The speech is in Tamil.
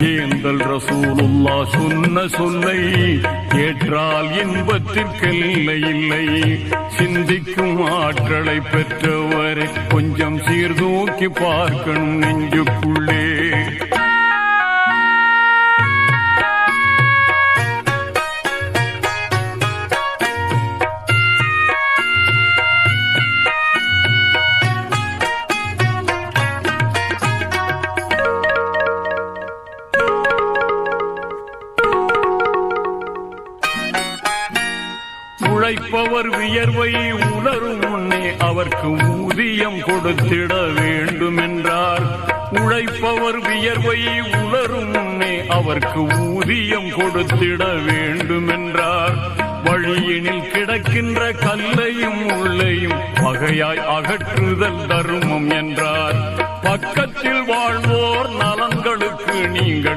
ஏந்தல் ரசூலுல்லா சொன்ன சொல்லை ஏற்றால் இன்பத்திற்கெல்லை இல்லை. சிந்திக்கும் ஆற்றலை பெற்றவரை கொஞ்சம் சீர்தூக்கி பார்க்கணும் நெஞ்சுக்குள்ளே. உழைப்பவர் வியர்வை உணரும் முன்னே அவர்க்கு ஊதியம் கொடுத்திட வேண்டும் என்றார். உழைப்பவர் வியர்வை உணரும் முன்னே அவர்க்கு ஊதியம் கொடுத்திட வேண்டும் என்றார். வழியினில் கிடக்கின்ற கல்லையும் உள்ளையும் வகையாய் அகற்றுதல் தர்மம் என்றார். பக்கத்தில் வாழ்வோர் நலன்களுக்கு நீங்கள்